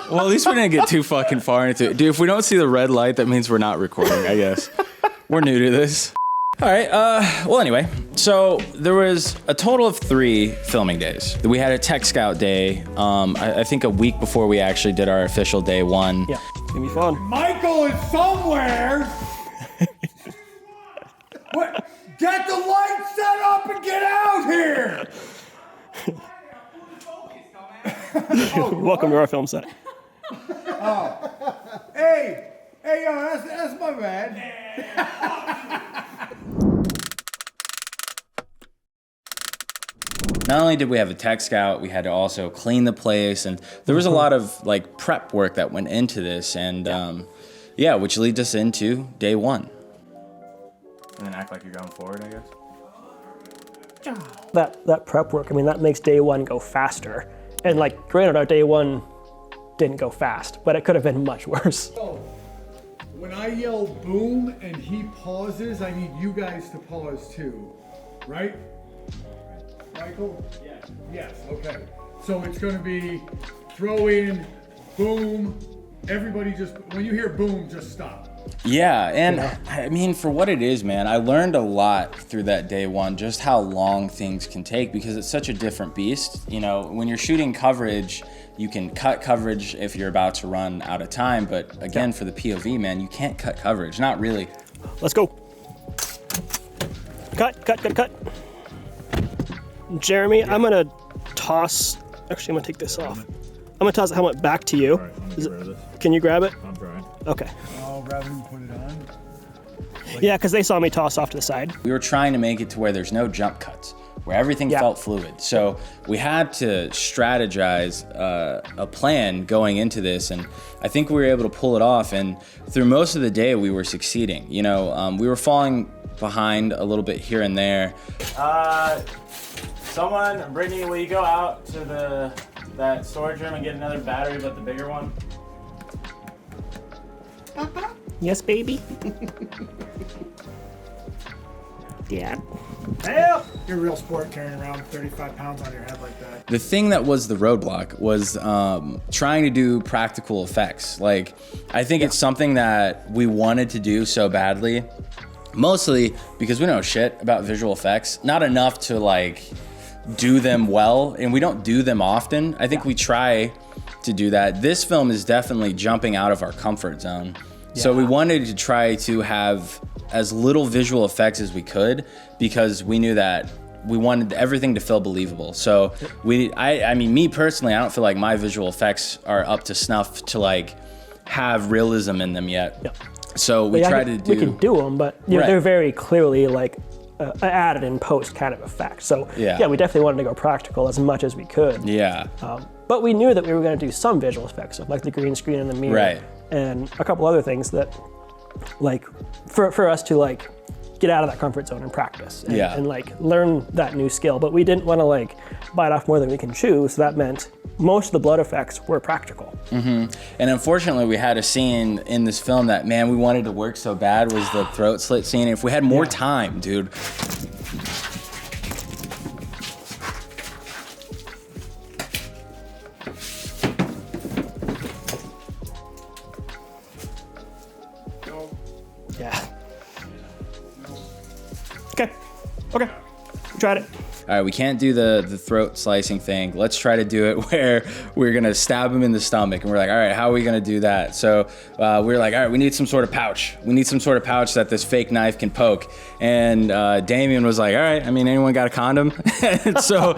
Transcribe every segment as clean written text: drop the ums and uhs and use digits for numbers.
Well, at least we didn't get too fucking far into it. Dude, if we don't see the red light, that means we're not recording, I guess. We're new to this. All right, well, anyway, so there was a total of 3 filming days. We had a tech scout day, I think a week before we actually did our official day 1. Yeah, it's gonna be fun. Michael is somewhere! What? Get the light set up and get out here! Welcome to our film set. Hey, yo, that's my bad. Not only did we have a tech scout, we had to also clean the place, and there was a lot of like prep work that went into this, and yeah, which leads us into day 1. And then act like you're going forward, I guess. That prep work, I mean, that makes day 1 go faster. And like, granted, our day 1 didn't go fast, but it could have been much worse. Oh, when I yell boom and he pauses, I need you guys to pause too, right? Michael? Yes. Yes, okay. So it's gonna be throw in, boom, everybody just, when you hear boom, just stop. Yeah, and I mean, for what it is, man, I learned a lot through that day 1, just how long things can take, because it's such a different beast. You know, when you're shooting coverage, you can cut coverage if you're about to run out of time, but again, for the POV, man, you can't cut coverage, not really. Let's go. Cut. Jeremy, I'm gonna toss, actually I'm gonna take this off. I'm gonna toss the helmet back to you. All right, let me grab this. Can you grab it? I'm trying. Okay. Oh, rather than put it on? Yeah, because they saw me toss off to the side. We were trying to make it to where there's no jump cuts, where everything felt fluid. So we had to strategize a plan going into this, and I think we were able to pull it off, and through most of the day we were succeeding. You know, we were falling behind a little bit here and there. Someone, Brittany, will you go out to that storage room and get another battery, but the bigger one? Yes, baby. Dad. Help! You're a real sport carrying around 35 pounds on your head like that. The thing that was the roadblock was trying to do practical effects. Like, I think it's something that we wanted to do so badly, mostly because we know shit about visual effects, not enough to like do them well, and we don't do them often. I think we try to do that. This film is definitely jumping out of our comfort zone. So we wanted to try to have as little visual effects as we could, because we knew that we wanted everything to feel believable. So I mean, me personally, I don't feel like my visual effects are up to snuff to like have realism in them yet. Yeah. So we tried to do. We can do them, but you know, they're very clearly like added in post kind of effect. So yeah, we definitely wanted to go practical as much as we could. Yeah. But we knew that we were going to do some visual effects, so like the green screen and the mirror, and a couple other things that, like, for us to like get out of that comfort zone and practice and like learn that new skill. But we didn't want to like bite off more than we can chew, so that meant most of the blood effects were practical. And unfortunately, we had a scene in this film that, man, we wanted to work so bad, was the throat slit scene. If we had more time, dude. Okay, we tried it. All right, we can't do the throat slicing thing. Let's try to do it where we're gonna stab him in the stomach. And we're like, all right, how are we gonna do that? So we were like, all right, we need some sort of pouch. We need some sort of pouch that this fake knife can poke. And Damien was like, all right, I mean, anyone got a condom? And so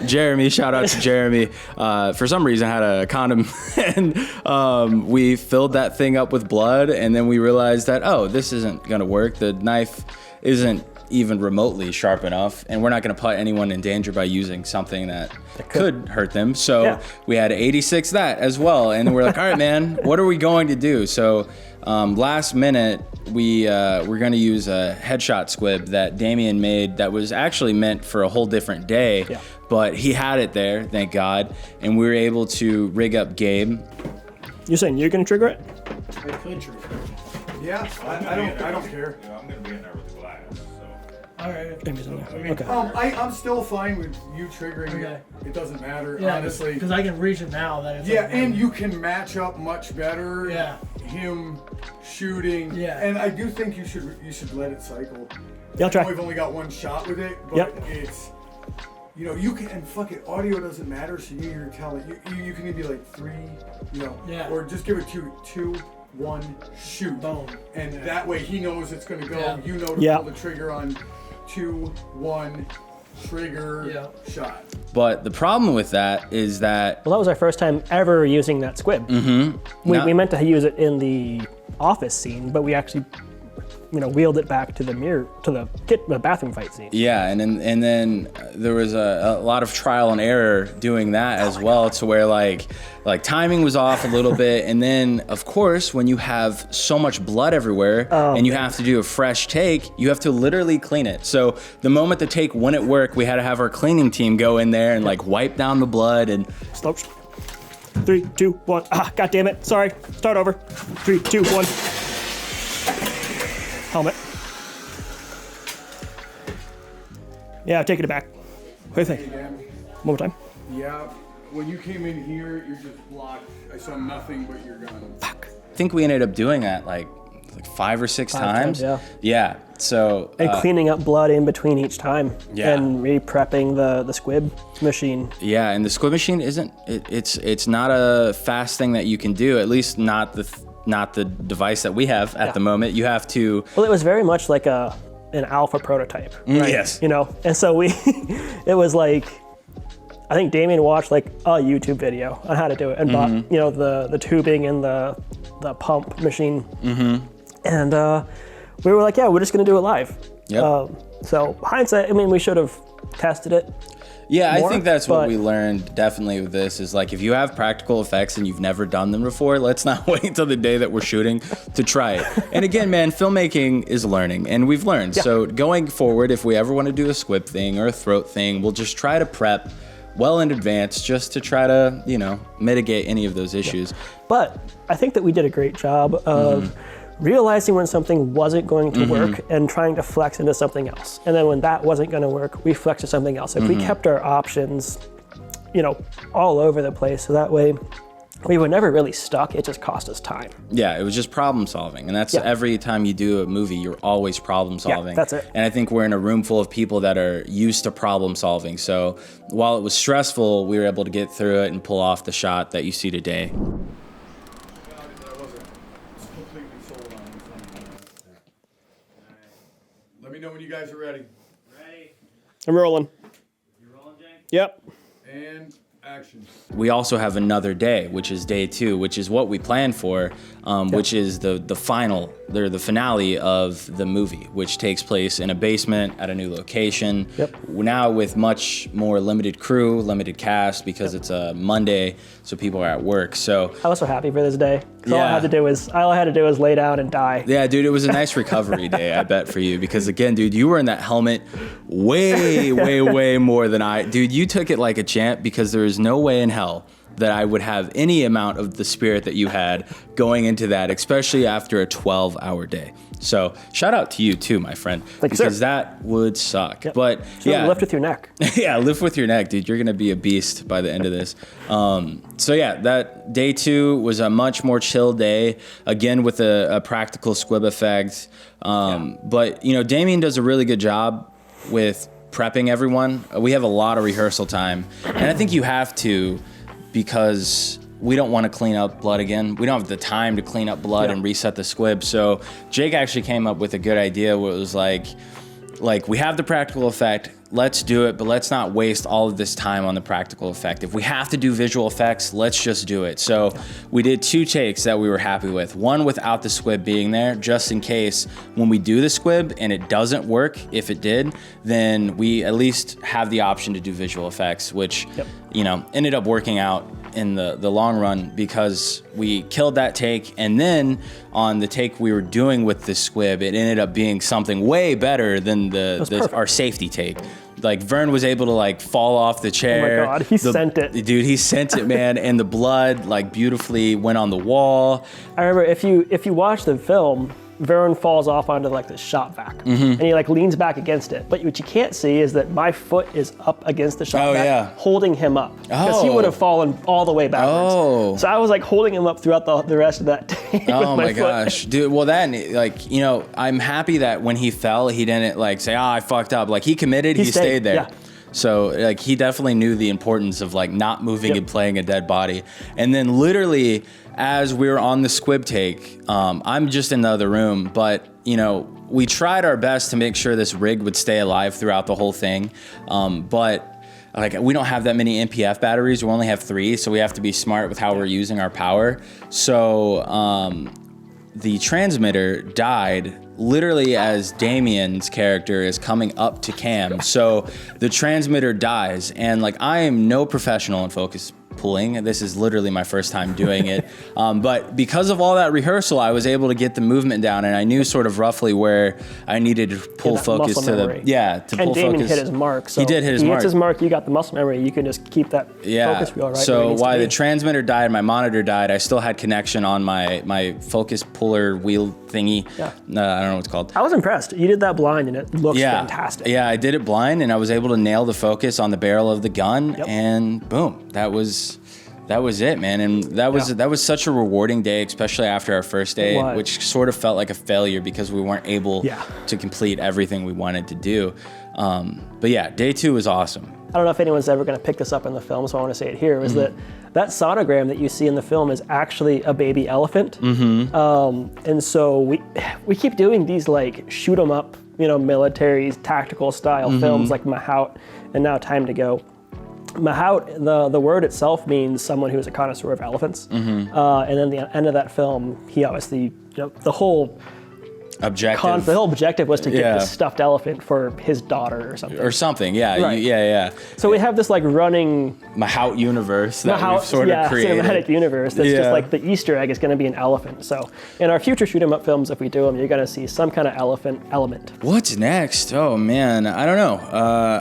Jeremy, shout out to Jeremy, for some reason had a condom. And we filled that thing up with blood. And then we realized that, oh, this isn't gonna work. The knife isn't even remotely sharp enough, and we're not going to put anyone in danger by using something that could hurt them. So we had to 86 that as well, and we're like, all right, man, what are we going to do? So last minute, we're going to use a headshot squib that Damien made that was actually meant for a whole different day, but he had it there, thank God, and we were able to rig up Gabe. You're saying you're going to trigger it? I could trigger it. Yeah, I don't care. I'm gonna be in there with the glass. So. All right. Okay. I'm still fine with you triggering it. It doesn't matter, honestly. Because I can reach it now. That it's and you can match up much better. Yeah. Him shooting. Yeah. And I do think you should let it cycle. Yeah, I'll try. I know we've only got one shot with it, but it's, you can, and fuck it, audio doesn't matter, so you're telling, you can be like 3, or just give it 2, 1, shoot. Boom. And that way he knows it's going to go. Yeah. You know to pull the trigger on 2, 1, trigger, shot. But the problem with that is that... Well, that was our first time ever using that squib. Mm-hmm. We meant to use it in the office scene, but we actually, wheeled it back to the bathroom fight scene. Yeah, and then there was a lot of trial and error doing that as well, to where like timing was off a little bit, and then of course when you have so much blood everywhere and you have to do a fresh take, you have to literally clean it. So the moment the take wouldn't work, we had to have our cleaning team go in there and like wipe down the blood and. Slow. 3, 2, 1. God damn it! Sorry. Start over. 3, 2, 1. Helmet. Yeah, taking it back. What do you think? One more time. Yeah, when you came in here, you're just blocked. I saw nothing but your gun. Fuck. I think we ended up doing that like 5 or 6 times. Yeah. So. And cleaning up blood in between each time. Yeah. And re-prepping the squib machine. Yeah, and the squib machine isn't. It's not a fast thing that you can do. At least not the device that we have at the moment. You have to. Well, it was very much like an alpha prototype. Right? Yes. And so it was like, I think Damien watched like a YouTube video on how to do it and bought, the tubing and the pump machine. Mm-hmm. And we were like, yeah, we're just gonna do it live. Yep. So hindsight, we should have tested it. Yeah, I think that's what we learned definitely with this is like, if you have practical effects and you've never done them before, let's not wait until the day that we're shooting to try it. And again, man, filmmaking is learning, and we've learned. Yeah. So going forward, if we ever want to do a squib thing or a throat thing, we'll just try to prep well in advance just to try to, mitigate any of those issues. Yeah. But I think that we did a great job of realizing when something wasn't going to work and trying to flex into something else. And then when that wasn't going to work, we flexed to something else. If we kept our options, all over the place, so that way we were never really stuck. It just cost us time. Yeah, it was just problem solving. And that's every time you do a movie, you're always problem solving. Yeah, that's it. And I think we're in a room full of people that are used to problem solving. So while it was stressful, we were able to get through it and pull off the shot that you see today. Let me know when you guys are ready. Ready. I'm rolling. You rolling, Jake? Yep. And action. We also have another day, which is day 2, which is what we planned for, which is the finale of the movie, which takes place in a basement at a new location. Yep. Now with much more limited crew, limited cast, because it's a Monday, so people are at work. So I was so happy for this day. All I had to do was lay down and die. Yeah, dude, it was a nice recovery day, I bet, for you. Because again, dude, you were in that helmet way, way, way more than I. Dude, you took it like a champ, because there is no way in hell that I would have any amount of the spirit that you had going into that, especially after a 12-hour day. So shout out to you too, my friend, because that would suck. Yep. But lift with your neck. Yeah, lift with your neck, dude. You're gonna be a beast by the end of this. So yeah, that day 2 was a much more chill day, again with a practical squib effect. But Damien does a really good job with prepping everyone. We have a lot of rehearsal time, and I think you have to, because we don't want to clean up blood again. We don't have the time to clean up blood and reset the squib. So Jake actually came up with a good idea where it was like we have the practical effect, let's do it, but let's not waste all of this time on the practical effect. If we have to do visual effects, let's just do it. So we did 2 takes that we were happy with. One without the squib being there, just in case when we do the squib and it doesn't work, if it did, then we at least have the option to do visual effects, which ended up working out in the long run, because we killed that take, and then on the take we were doing with the squib, it ended up being something way better than our safety take. Like Vern was able to fall off the chair. Oh my God, he sent it. Dude, he sent it, man, and the blood beautifully went on the wall. I remember if you watch the film, Vern falls off onto like this shop vac, and he like leans back against it. But what you can't see is that my foot is up against the shop vac, holding him up, because he would have fallen all the way backwards. So I was like holding him up throughout the rest of that day. Oh my gosh, dude. Well, then, like, you know, I'm happy that when he fell, he didn't like say, I fucked up. Like, he committed, he stayed there. Yeah. So like he definitely knew the importance of like not moving and playing a dead body. And then literally as we were on the squib take, I'm just in the other room, but you know, we tried our best to make sure this rig would stay alive throughout the whole thing. But like we don't have that many NPF batteries. We only have 3, so we have to be smart with how we're using our power. So the transmitter died literally as Damien's character is coming up to cam. So the transmitter dies, and like I am no professional in focus pulling. This is literally my first time doing it. But because of all that rehearsal, I was able to get the movement down, and I knew sort of roughly where I needed to pull focus to memory. to pull and Damien focus. hit his mark. So he did hit his mark. He hits his mark, you got the muscle memory, you can just keep that focus wheel right so where it while the transmitter died, my monitor died, I still had connection on my focus puller wheel thingy. I don't know what it's called. I was impressed. You did that blind and it looks fantastic. Yeah, I did it blind, and I was able to nail the focus on the barrel of the gun, and boom, that was it, man. And that was such a rewarding day, especially after our first day, which sort of felt like a failure because we weren't able to complete everything we wanted to do. But yeah, day 2 was awesome. I don't know if anyone's ever going to pick this up in the film, so I want to say it here, is that sonogram that you see in the film is actually a baby elephant. And so we keep doing these like shoot 'em up, you know, military tactical style films like Mahout and now Time to Go. Mahout, the word itself means someone who is a connoisseur of elephants. And then the end of that film, he obviously, you know, the whole objective was to get this stuffed elephant for his daughter or something. So we have this like running Mahout universe that we've sort of created. Cinematic universe that's just like the Easter egg is going to be an elephant. So in our future shoot 'em up films, if we do them, you're going to see some kind of elephant element. What's next? Oh man, I don't know.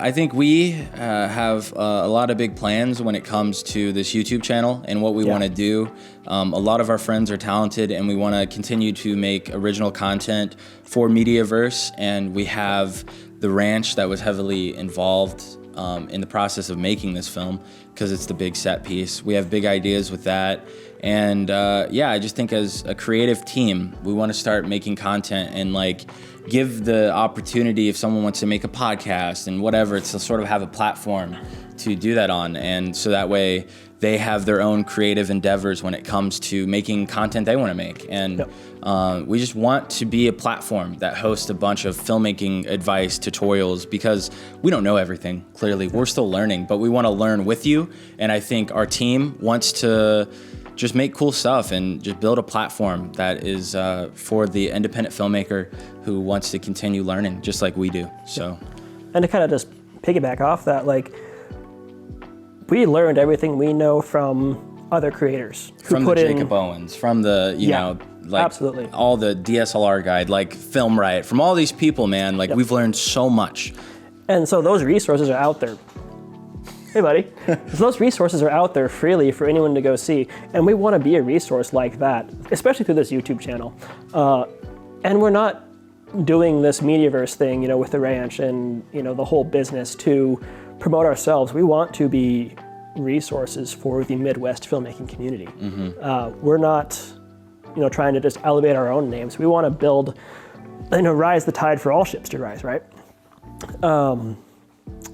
I think we have a lot of big plans when it comes to this YouTube channel and what we want to do. A lot of our friends are talented, and we want to continue to make original content for Mediaverse, and we have the ranch that was heavily involved in the process of making this film because it's the big set piece. We have big ideas with that, and I just think as a creative team, we want to start making content and like give the opportunity if someone wants to make a podcast and whatever, to sort of have a platform to do that on, and so that way they have their own creative endeavors when it comes to making content they want to make. And we just want to be a platform that hosts a bunch of filmmaking advice, tutorials, because we don't know everything, clearly. We're still learning, but we want to learn with you. And I think our team wants to just make cool stuff and just build a platform that is for the independent filmmaker who wants to continue learning just like we do. So, and to kind of just piggyback off that, like, we learned everything we know from other creators. From the Jacob Owens, from the, you know, like absolutely. All the DSLR guide, like Film Riot, from all these people, man, like we've learned so much. And so those resources are out there. Hey, buddy. So those resources are out there freely for anyone to go see. And we want to be a resource like that, especially through this YouTube channel. And we're not doing this Mediaverse thing, you know, with the ranch and, you know, the whole business to promote ourselves. We want to be resources for the Midwest filmmaking community. We're not, you know, trying to just elevate our own names. We want to build, you know, rise the tide for all ships to rise, right? And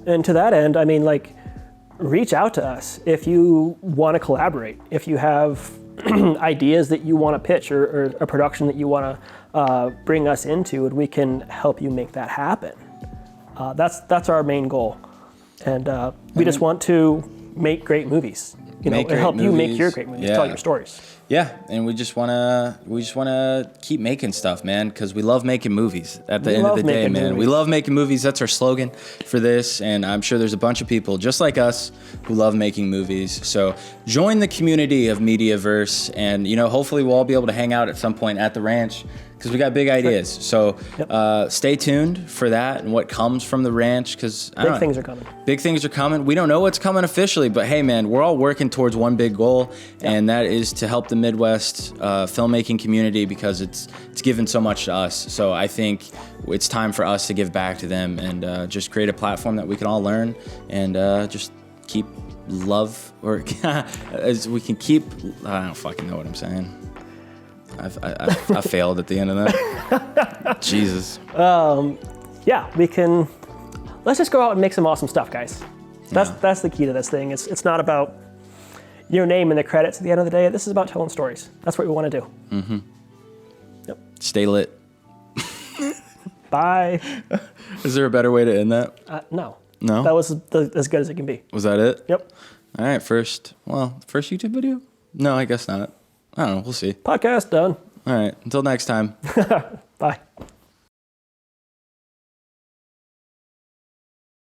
to that end, I mean, like, reach out to us if you want to collaborate, if you have ideas that you want to pitch or a production that you want to bring us into, and we can help you make that happen. That's our main goal. And we just want to make great movies, you know, and help you make your great movies, tell your stories. Yeah, and we just wanna keep making stuff, man, because we love making movies. At the end of the day, man, we love making movies. That's our slogan for this, and I'm sure there's a bunch of people just like us who love making movies. So join the community of Mediaverse, and you know, hopefully we'll all be able to hang out at some point at the ranch, because we got big ideas. So stay tuned for that and what comes from the ranch, because big things are coming. Big things are coming. We don't know what's coming officially, but hey, man, we're all working towards one big goal, and that is to help the the Midwest filmmaking community because it's given so much to us. So I think it's time for us to give back to them and just create a platform that we can all learn and just keep love, or as we can keep. I don't fucking know what I'm saying. I failed at the end of that. Jesus. Yeah, we can. Let's just go out and make some awesome stuff, guys. That's the key to this thing. It's not about your name in the credits at the end of the day. This is about telling stories. That's what we want to do. Mm-hmm. Yep. Stay lit. Bye. Is there a better way to end that? No. No? That was as good as it can be. Was that it? Yep. All right, first YouTube video? No, I guess not. I don't know. We'll see. Podcast done. All right. Until next time.